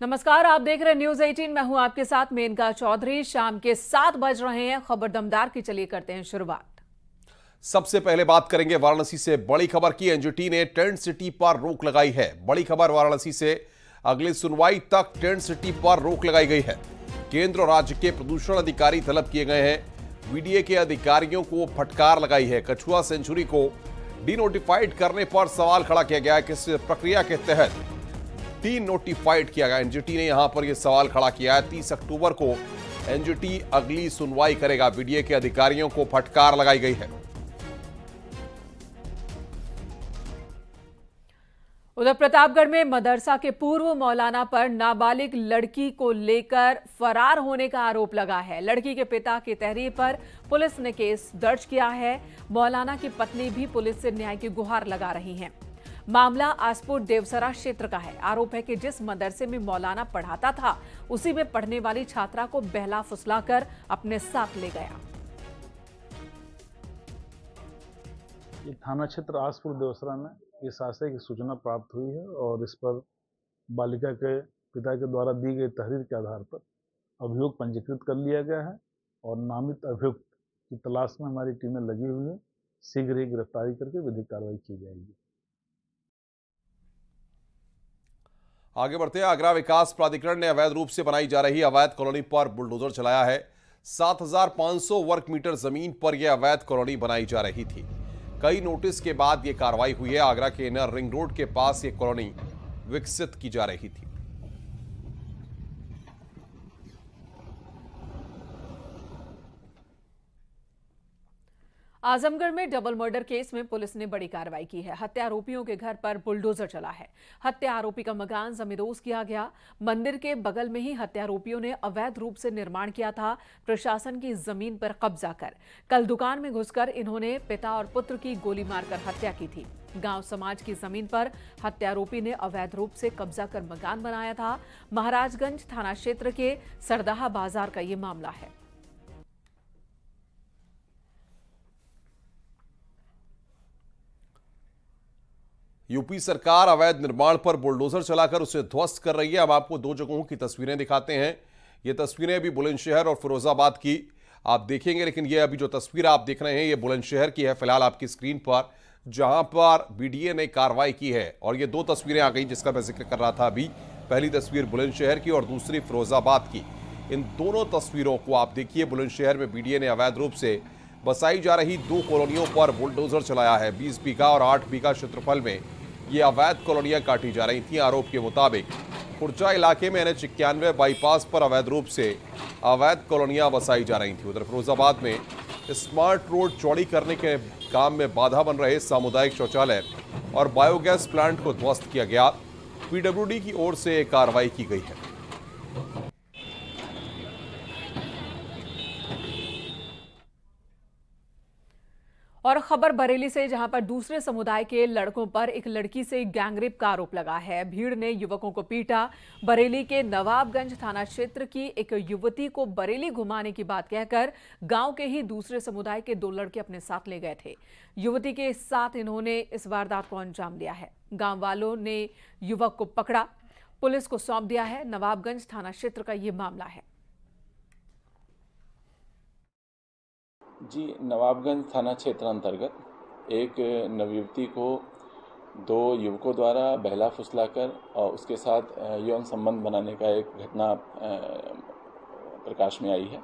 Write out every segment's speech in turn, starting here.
नमस्कार, आप देख रहे हैं न्यूज 18। मैं हूं आपके साथ मेनका चौधरी। शाम के 7 बज रहे हैं। खबर दमदार की, चलिए करते हैं शुरुआत। सबसे पहले बात करेंगे वाराणसी से बड़ी खबर की। एनजीटी ने टेंट सिटी पर रोक लगाई है। बड़ी खबर वाराणसी से, अगली सुनवाई तक टेंट सिटी पर रोक लगाई गई है। केंद्र और राज्य के प्रदूषण अधिकारी तलब किए गए हैं। बीडीए के अधिकारियों को फटकार लगाई है। कछुआ सेंचुरी को डीनोटिफाइड करने पर सवाल खड़ा किया गया है। किस प्रक्रिया के तहत डीनोटिफाइड किया गया? एनजीटी ने यहां पर यह सवाल खड़ा किया है। 30 अक्टूबर को एनजीटी अगली सुनवाई करेगा। बीडीए के अधिकारियों को फटकार लगाई गई है। उधर प्रतापगढ़ में मदरसा के पूर्व मौलाना पर नाबालिग लड़की को लेकर फरार होने का आरोप लगा है। लड़की के पिता की तहरीर पर पुलिस ने केस दर्ज किया है। मौलाना की पत्नी भी पुलिस से न्याय की गुहार लगा रही हैं। मामला आसपुर देवसरा क्षेत्र का है। आरोप है कि जिस मदरसे में मौलाना पढ़ाता था, उसी में पढ़ने वाली छात्रा को बहला फुसलाकर अपने साथ ले गया। ये थाना क्षेत्र आसपुर देवसरा में इस आशय की सूचना प्राप्त हुई है और इस पर बालिका के पिता के द्वारा दी गई तहरीर के आधार पर अभियोग पंजीकृत कर लिया गया है और नामित अभियुक्त की तलाश में हमारी टीमें लगी हुई है। शीघ्र ही गिरफ्तारी करके विधिक कार्रवाई की जाएगी। आगे बढ़ते हैं। आगरा विकास प्राधिकरण ने अवैध रूप से बनाई जा रही अवैध कॉलोनी पर बुलडोजर चलाया है। 7,500 वर्ग मीटर जमीन पर यह अवैध कॉलोनी बनाई जा रही थी। कई नोटिस के बाद यह कार्रवाई हुई है। आगरा के इनर रिंग रोड के पास यह कॉलोनी विकसित की जा रही थी। आजमगढ़ में डबल मर्डर केस में पुलिस ने बड़ी कार्रवाई की है। हत्या आरोपियों के घर पर बुलडोजर चला है। हत्या आरोपी का मकान जमींदोज किया गया। मंदिर के बगल में ही हत्या आरोपियों ने अवैध रूप से निर्माण किया था, प्रशासन की जमीन पर कब्जा कर। कल दुकान में घुसकर इन्होंने पिता और पुत्र की गोली मारकर हत्या की थी। गांव समाज की जमीन पर हत्यारोपी ने अवैध रूप से कब्जा कर मकान बनाया था। महाराजगंज थाना क्षेत्र के सरदाहा बाजार का ये मामला है। यूपी सरकार अवैध निर्माण पर बुलडोजर चलाकर उसे ध्वस्त कर रही है। अब आपको दो जगहों की तस्वीरें दिखाते हैं। ये तस्वीरें अभी बुलंदशहर और फिरोजाबाद की आप देखेंगे, लेकिन ये अभी जो तस्वीर आप देख रहे हैं ये बुलंदशहर की है फिलहाल आपकी स्क्रीन पर, जहां पर बीडीए ने कार्रवाई की है। और ये दो तस्वीरें आ गई जिसका मैं जिक्र कर रहा था अभी। पहली तस्वीर बुलंदशहर की और दूसरी फिरोजाबाद की। इन दोनों तस्वीरों को आप देखिए। बुलंदशहर में बीडीए ने अवैध रूप से बसाई जा रही 2 कॉलोनियों पर बुलडोजर चलाया है। 20 बीघा और 8 बीघा क्षेत्रफल में ये अवैध कॉलोनियां काटी जा रही थी। आरोप के मुताबिक खुर्जा इलाके में NH 91 बाईपास पर अवैध रूप से अवैध कॉलोनियां बसाई जा रही थी। उधर फिरोजाबाद में स्मार्ट रोड चौड़ी करने के काम में बाधा बन रहे सामुदायिक शौचालय और बायोगैस प्लांट को ध्वस्त किया गया। पीडब्ल्यूडी की ओर से कार्रवाई की गई है। और खबर बरेली से, जहां पर दूसरे समुदाय के लड़कों पर एक लड़की से गैंगरेप का आरोप लगा है। भीड़ ने युवकों को पीटा। बरेली के नवाबगंज थाना क्षेत्र की एक युवती को बरेली घुमाने की बात कहकर गांव के ही दूसरे समुदाय के 2 लड़के अपने साथ ले गए थे। युवती के साथ इन्होंने इस वारदात को अंजाम दिया है। गांव वालों ने युवक को पकड़ा, पुलिस को सौंप दिया है। नवाबगंज थाना क्षेत्र का यह मामला है। जी, नवाबगंज थाना क्षेत्र अंतर्गत एक नवयुवती को 2 युवकों द्वारा बहला फुसलाकर और उसके साथ यौन संबंध बनाने का एक घटना प्रकाश में आई है।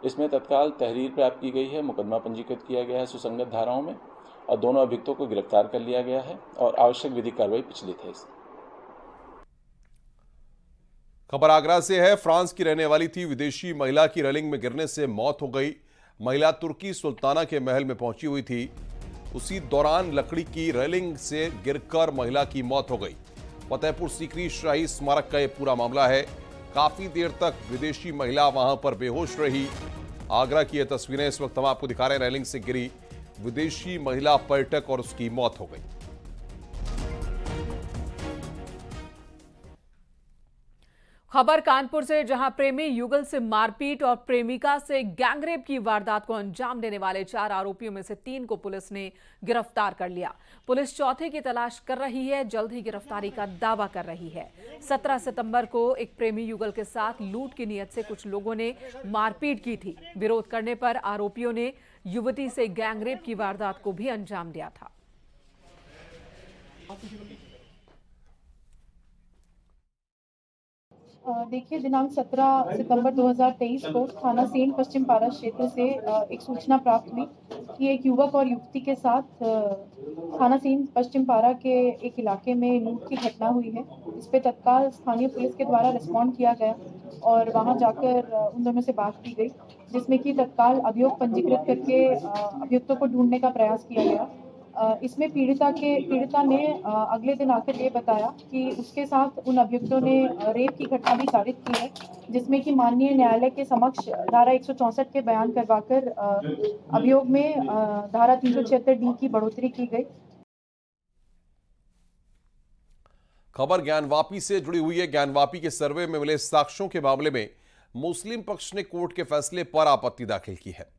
इसमें तत्काल तहरीर प्राप्त की गई है, मुकदमा पंजीकृत किया गया है सुसंगत धाराओं में और दोनों अभियुक्तों को गिरफ्तार कर लिया गया है और आवश्यक विधिक कार्रवाई प्रचलित है। खबर आगरा से है। फ्रांस की रहने वाली थी। विदेशी महिला की रेलिंग में गिरने से मौत हो गई। महिला तुर्की सुल्ताना के महल में पहुंची हुई थी। उसी दौरान लकड़ी की रेलिंग से गिरकर महिला की मौत हो गई। फतेहपुर सीकरी शाही स्मारक का यह पूरा मामला है। काफी देर तक विदेशी महिला वहां पर बेहोश रही। आगरा की यह तस्वीरें इस वक्त हम आपको दिखा रहे हैं। रेलिंग से गिरी विदेशी महिला पर्यटक और उसकी मौत हो गई। खबर कानपुर से, जहां प्रेमी युगल से मारपीट और प्रेमिका से गैंगरेप की वारदात को अंजाम देने वाले 4 आरोपियों में से 3 को पुलिस ने गिरफ्तार कर लिया। पुलिस चौथे की तलाश कर रही है, जल्द ही गिरफ्तारी का दावा कर रही है। 17 सितंबर को एक प्रेमी युगल के साथ लूट की नीयत से कुछ लोगों ने मारपीट की थी। विरोध करने पर आरोपियों ने युवती से गैंगरेप की वारदात को भी अंजाम दिया था। देखिए, दिनांक 17 सितंबर 2023 को थाना सेन पश्चिम पारा क्षेत्र से एक सूचना प्राप्त हुई कि एक युवक और युवती के साथ थाना सेन पश्चिम पारा के एक इलाके में लूट की घटना हुई है। इस पे तत्काल स्थानीय पुलिस के द्वारा रिस्पॉन्ड किया गया और वहां जाकर उन दोनों से बात की गई, जिसमें कि तत्काल अभियोग पंजीकृत करके अभियुक्तों को ढूंढने का प्रयास किया गया। इसमें पीड़िता ने अगले दिन आकर ये बताया कि उसके साथ उन अभियुक्तों ने रेप की घटना भी साबित की है, जिसमें कि माननीय न्यायालय के समक्ष धारा 164 के बयान करवाकर अभियोग में धारा 376D की बढ़ोतरी की गई। खबर ज्ञानवापी से जुड़ी हुई है। ज्ञानवापी के सर्वे में मिले साक्ष्यों के मामले में मुस्लिम पक्ष ने कोर्ट के फैसले पर आपत्ति दाखिल की है।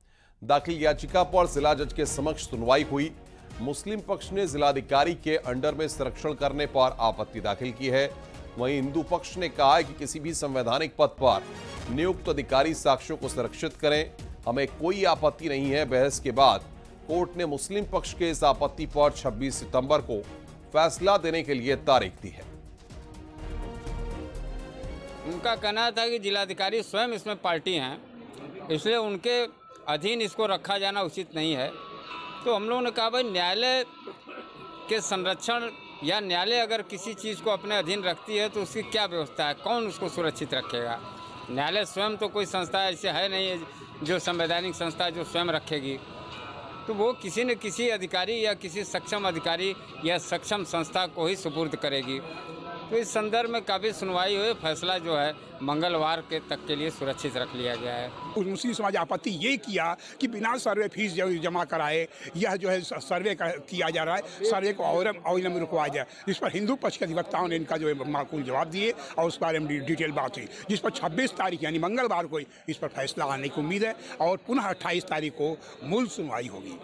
दाखिल याचिका पर जिला जज के समक्ष सुनवाई हुई। मुस्लिम पक्ष ने जिलाधिकारी के अंडर में संरक्षण करने पर आपत्ति दाखिल की है। वहीं हिंदू पक्ष ने कहा है कि किसी भी संवैधानिक पद पर नियुक्त अधिकारी साक्ष्यों को संरक्षित करें, हमें कोई आपत्ति नहीं है। बहस के बाद कोर्ट ने मुस्लिम पक्ष के इस आपत्ति पर 26 सितंबर को फैसला देने के लिए तारीख दी है। उनका कहना था कि जिलाधिकारी स्वयं इसमें पार्टी हैं, इसलिए उनके अधीन इसको रखा जाना उचित नहीं है। तो हम लोगों ने कहा भाई न्यायालय के संरक्षण या न्यायालय अगर किसी चीज़ को अपने अधीन रखती है तो उसकी क्या व्यवस्था है, कौन उसको सुरक्षित रखेगा। न्यायालय स्वयं तो कोई संस्था ऐसे है नहीं है जो संवैधानिक संस्था जो स्वयं रखेगी, तो वो किसी न किसी अधिकारी या किसी सक्षम अधिकारी या सक्षम संस्था को ही सुपुर्द करेगी। तो इस संदर्भ में काफ़ी सुनवाई हुई, फैसला जो है मंगलवार के तक के लिए सुरक्षित रख लिया गया है। मुस्लिम समाज आपत्ति ये किया कि बिना सर्वे फीस जमा कराए यह जो है सर्वे किया जा रहा है, सर्वे को और में रुकवाया जाए। इस पर हिंदू पक्ष के अधिवक्ताओं ने इनका जो है माकूल जवाब दिए और उस बारे में डिटेल बात हुई, जिस पर 26 तारीख यानी मंगलवार को इस पर फैसला आने की उम्मीद है और पुनः 28 तारीख को मूल सुनवाई होगी।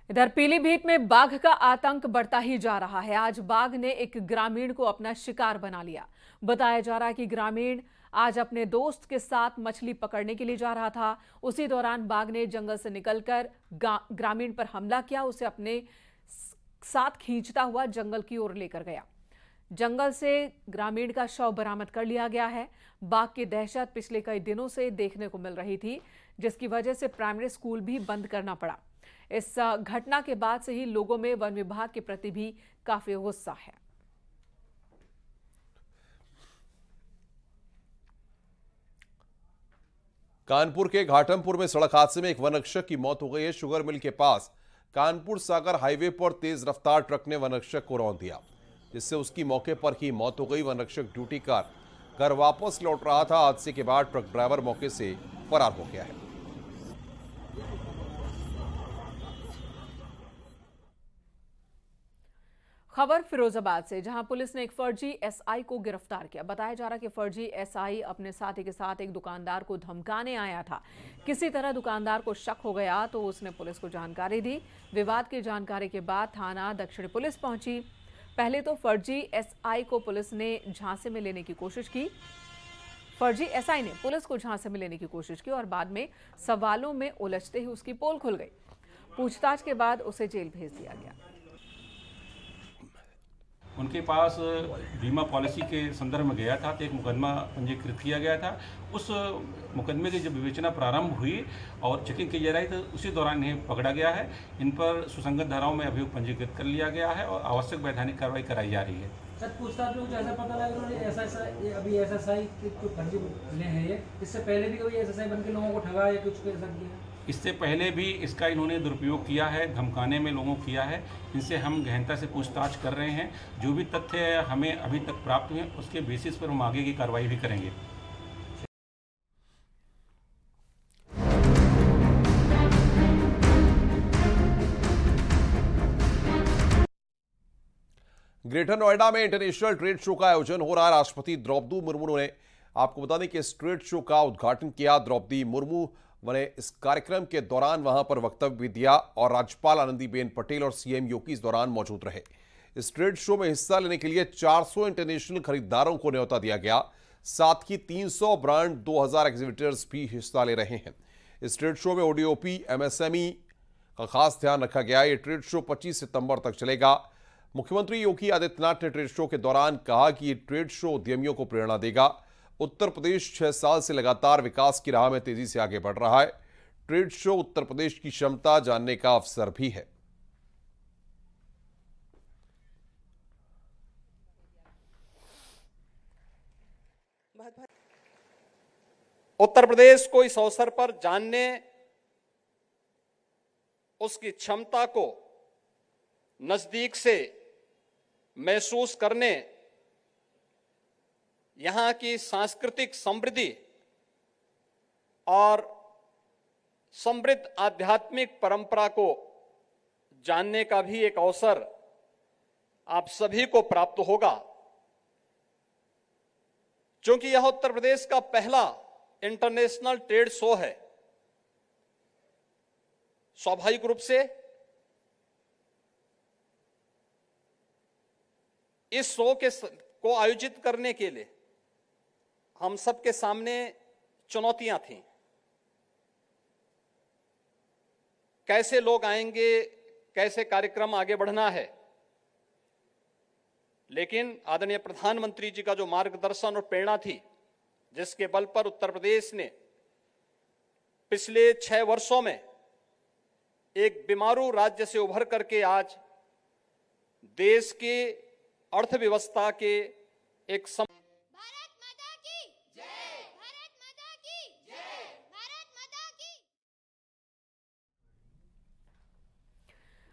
इधर पीलीभीत में बाघ का आतंक बढ़ता ही जा रहा है। आज बाघ ने एक ग्रामीण को अपना शिकार बना लिया। बताया जा रहा है कि ग्रामीण आज अपने दोस्त के साथ मछली पकड़ने के लिए जा रहा था। उसी दौरान बाघ ने जंगल से निकलकर ग्रामीण पर हमला किया, उसे अपने साथ खींचता हुआ जंगल की ओर लेकर गया। जंगल से ग्रामीण का शव बरामद कर लिया गया है। बाघ की दहशत पिछले कई दिनों से देखने को मिल रही थी, जिसकी वजह से प्राइमरी स्कूल भी बंद करना पड़ा। इस घटना के बाद से ही लोगों में वन विभाग के प्रति भी काफी गुस्सा है। कानपुर के घाटमपुर में सड़क हादसे में एक वनरक्षक की मौत हो गई है। शुगर मिल के पास कानपुर सागर हाईवे पर तेज रफ्तार ट्रक ने वनरक्षक को रौंद दिया, जिससे उसकी मौके पर ही मौत हो गई। वनरक्षक ड्यूटी कर घर वापस लौट रहा था। हादसे के बाद ट्रक ड्राइवर मौके से फरार हो गया है। खबर फिरोजाबाद से, जहां पुलिस ने एक फर्जी एसआई को गिरफ्तार किया। बताया जा रहा कि फर्जी एसआई अपने साथी के साथ एक दुकानदार को धमकाने आया था। किसी तरह दुकानदार को शक हो गया तो उसने पुलिस को जानकारी दी। विवाद की जानकारी के बाद थाना दक्षिणी पुलिस पहुंची। पहले तो फर्जी एसआई को पुलिस ने झांसे में लेने की कोशिश की। फर्जी एसआई ने पुलिस को झांसे में लेने की कोशिश की और बाद में सवालों में उलझते ही उसकी पोल खुल गई। पूछताछ के बाद उसे जेल भेज दिया गया। उनके पास बीमा पॉलिसी के संदर्भ में गया था तो एक मुकदमा पंजीकृत किया गया था। उस मुकदमे की जब विवेचना प्रारंभ हुई और चेकिंग की जा रही तो उसी दौरान इन्हें पकड़ा गया है। इन पर सुसंगत धाराओं में अभियोग पंजीकृत कर लिया गया है और आवश्यक वैधानिक कार्रवाई कराई जा रही है। सर, पूछताछ में कुछ ऐसा पता लगा कि अभी एसएसआई के जो फर्जी हैं ये इससे पहले भी कोई एसएसआई बन के लोगों को ठगा या कुछ ऐसा किया? इससे पहले भी इसका इन्होंने दुरुपयोग किया है, धमकाने में लोगों को किया है। इनसे हम गहनता से पूछताछ कर रहे हैं। जो भी तथ्य हमें अभी तक प्राप्त हुए उसके बेसिस पर हम आगे की कार्रवाई भी करेंगे। ग्रेटर नोएडा में इंटरनेशनल ट्रेड शो का आयोजन हो रहा है। राष्ट्रपति द्रौपदी मुर्मू ने आपको बता दें कि इस ट्रेड शो का उद्घाटन किया। द्रौपदी मुर्मू ने इस कार्यक्रम के दौरान वहां पर वक्तव्य भी दिया और राज्यपाल आनंदीबेन पटेल और सीएम योगी इस दौरान मौजूद रहे। इस ट्रेड शो में हिस्सा लेने के लिए 400 इंटरनेशनल खरीदारों को न्योता दिया गया। साथ ही 300 ब्रांड 2000 एग्जीबिटर्स भी हिस्सा ले रहे हैं। इस ट्रेड शो में ओडीओपी एमएसएमई का खास ध्यान रखा गया। यह ट्रेड शो 25 सितंबर तक चलेगा। मुख्यमंत्री योगी आदित्यनाथ ने ट्रेड शो के दौरान कहा कि यह ट्रेड शो उद्यमियों को प्रेरणा देगा। उत्तर प्रदेश 6 साल से लगातार विकास की राह में तेजी से आगे बढ़ रहा है। ट्रेड शो उत्तर प्रदेश की क्षमता जानने का अवसर भी है। उत्तर प्रदेश को इस अवसर पर जानने, उसकी क्षमता को नजदीक से महसूस करने, यहां की सांस्कृतिक समृद्धि और समृद्ध आध्यात्मिक परंपरा को जानने का भी एक अवसर आप सभी को प्राप्त होगा। क्योंकि यह उत्तर प्रदेश का पहला इंटरनेशनल ट्रेड शो है। स्वाभाविक रूप से इस शो को आयोजित करने के लिए हम सबके सामने चुनौतियां थीं। कैसे लोग आएंगे, कैसे कार्यक्रम आगे बढ़ना है। लेकिन आदरणीय प्रधानमंत्री जी का जो मार्गदर्शन और प्रेरणा थी, जिसके बल पर उत्तर प्रदेश ने पिछले 6 वर्षों में एक बीमारू राज्य से उभर करके आज देश की अर्थव्यवस्था के एक भारत माता की जय, भारत माता की जय, भारत माता की।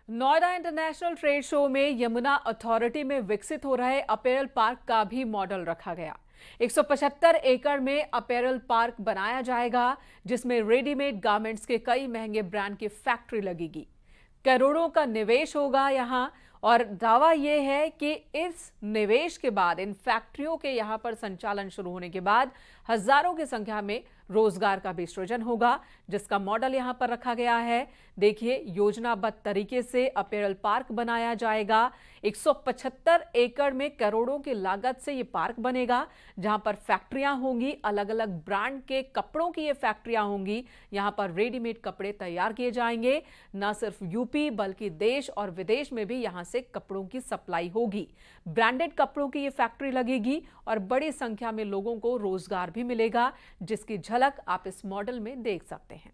नोएडा इंटरनेशनल ट्रेड शो में यमुना अथॉरिटी में विकसित हो रहे अपैरल पार्क का भी मॉडल रखा गया। 175 एकड़ में अपैरल पार्क बनाया जाएगा, जिसमें रेडीमेड गारमेंट्स के कई महंगे ब्रांड की फैक्ट्री लगेगी। करोड़ों का निवेश होगा यहां और दावा यह है कि इस निवेश के बाद, इन फैक्ट्रियों के यहां पर संचालन शुरू होने के बाद हजारों की संख्या में रोजगार का भी सृजन होगा, जिसका मॉडल यहां पर रखा गया है। देखिए, योजनाबद्ध तरीके से अपैरल पार्क बनाया जाएगा। 175 एकड़ में करोड़ों की लागत से यह पार्क बनेगा, जहां पर फैक्ट्रियां होंगी, अलग अलग ब्रांड के कपड़ों की ये फैक्ट्रियां होंगी। यहां पर रेडीमेड कपड़े तैयार किए जाएंगे। न सिर्फ यूपी बल्कि देश और विदेश में भी यहां से कपड़ों की सप्लाई होगी। ब्रांडेड कपड़ों की ये फैक्ट्री लगेगी और बड़ी संख्या में लोगों को रोजगार भी मिलेगा, जिसकी झलक आप इस मॉडल में देख सकते हैं।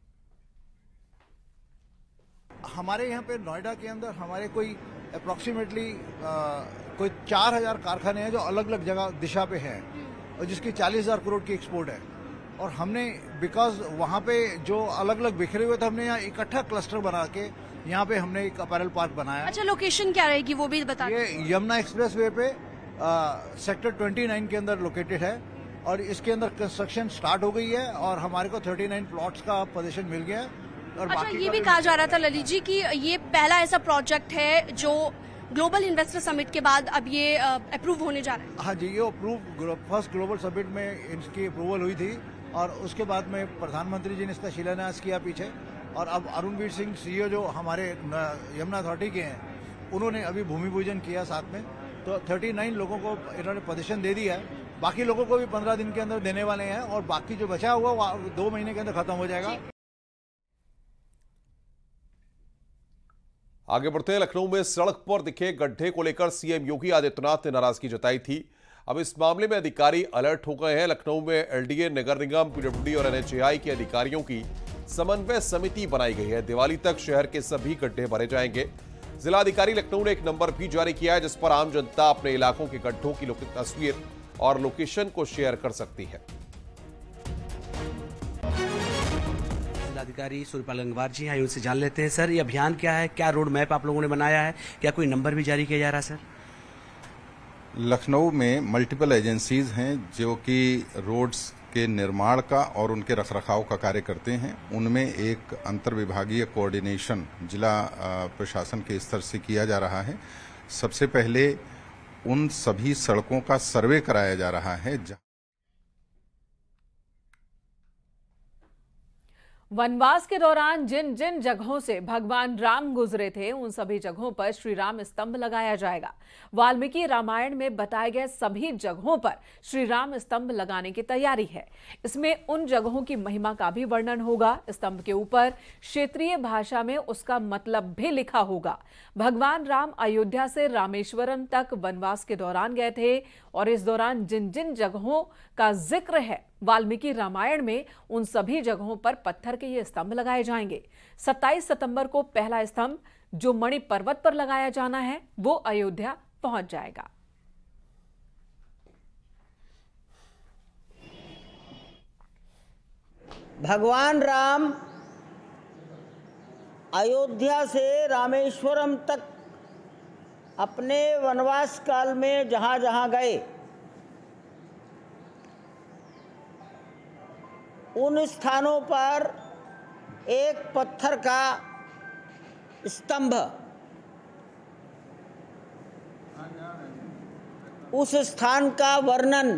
हमारे यहाँ पे नोएडा के अंदर हमारे कोई अप्रॉक्सीमेटली कोई 4000 कारखाने हैं जो अलग अलग जगह दिशा पे हैं और जिसकी 40,000 करोड़ की एक्सपोर्ट है। और हमने बिकॉज वहाँ पे जो अलग अलग बिखरे हुए थे, हमने यहाँ इकट्ठा क्लस्टर बना के यहाँ पे हमने एक अपैरल पार्क बनाया। अच्छा, लोकेशन क्या रहेगी वो भी बता। ये यमुना एक्सप्रेस वे पे सेक्टर 29 के अंदर लोकेटेड है और इसके अंदर कंस्ट्रक्शन स्टार्ट हो गई है और हमारे को 39 प्लॉट्स का पोजीशन मिल गया है। और अच्छा, ये भी कहा जा रहा था ललित जी कि ये पहला ऐसा प्रोजेक्ट है जो ग्लोबल इन्वेस्टर समिट के बाद अब ये अप्रूव होने जा रहा है। हाँ जी, ये अप्रूव फर्स्ट ग्लोबल समिट में इसकी अप्रूवल हुई थी और उसके बाद में प्रधानमंत्री जी ने इसका शिलान्यास किया पीछे। और अब अरुणवीर सिंह सीईओ जो हमारे यमुना अथॉरिटी के हैं, उन्होंने अभी भूमि पूजन किया साथ में। तो 39 लोगों को इन्होंने पोजीशन दे दिया है। बाकी लोगों को भी 15 दिन के अंदर देने वाले हैं और बाकी जो बचा हुआ 2 महीने के अंदर खत्म हो जाएगा। आगे बढ़ते हैं। लखनऊ में सड़क पर दिखे गड्ढे को लेकर सीएम योगी आदित्यनाथ ने नाराजगी जताई थी। अब इस मामले में अधिकारी अलर्ट हो गए हैं। लखनऊ में एलडीए, नगर निगम, पीडब्ल्यूडी और एनएचएआई के अधिकारियों की समन्वय समिति बनाई गई है। दिवाली तक शहर के सभी गड्ढे भरे जाएंगे। जिलाधिकारी लखनऊ ने एक नंबर भी जारी किया है, जिस पर आम जनता अपने इलाकों के गड्ढों की तस्वीर और लोकेशन को शेयर कर सकती है। जिलाधिकारी सूर्यपाल गंगवार जी हैं, उनसे जान लेते हैं। सर, ये अभियान क्या है, क्या रोड मैप आप लोगों ने बनाया है, क्या कोई नंबर भी जारी किया जा रहा है? सर, लखनऊ में मल्टीपल एजेंसीज हैं जो कि रोड्स के निर्माण का और उनके रखरखाव का कार्य करते हैं। उनमें एक अंतर्विभागीय कोऑर्डिनेशन जिला प्रशासन के स्तर से किया जा रहा है। सबसे पहले उन सभी सड़कों का सर्वे कराया जा रहा है। वनवास के दौरान जिन जिन जगहों से भगवान राम गुजरे थे उन सभी जगहों पर श्री राम स्तंभ लगाया जाएगा। वाल्मीकि रामायण में बताए गए सभी जगहों पर श्री राम स्तंभ लगाने की तैयारी है। इसमें उन जगहों की महिमा का भी वर्णन होगा। स्तंभ के ऊपर क्षेत्रीय भाषा में उसका मतलब भी लिखा होगा। भगवान राम अयोध्या से रामेश्वरम तक वनवास के दौरान गए थे और इस दौरान जिन जिन जगहों का जिक्र है वाल्मीकि रामायण में उन सभी जगहों पर पत्थर के ये स्तंभ लगाए जाएंगे। 27 सितंबर को पहला स्तंभ जो मणि पर्वत पर लगाया जाना है वो अयोध्या पहुंच जाएगा। भगवान राम अयोध्या से रामेश्वरम तक अपने वनवास काल में जहां जहां गए उन स्थानों पर एक पत्थर का स्तंभ उस स्थान का वर्णन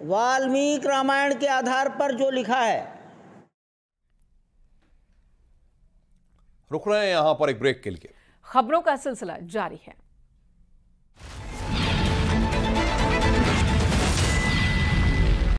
वाल्मीकि रामायण के आधार पर जो लिखा है। रुक रहे हैं यहां पर एक ब्रेक के लिए। खबरों का सिलसिला जारी है।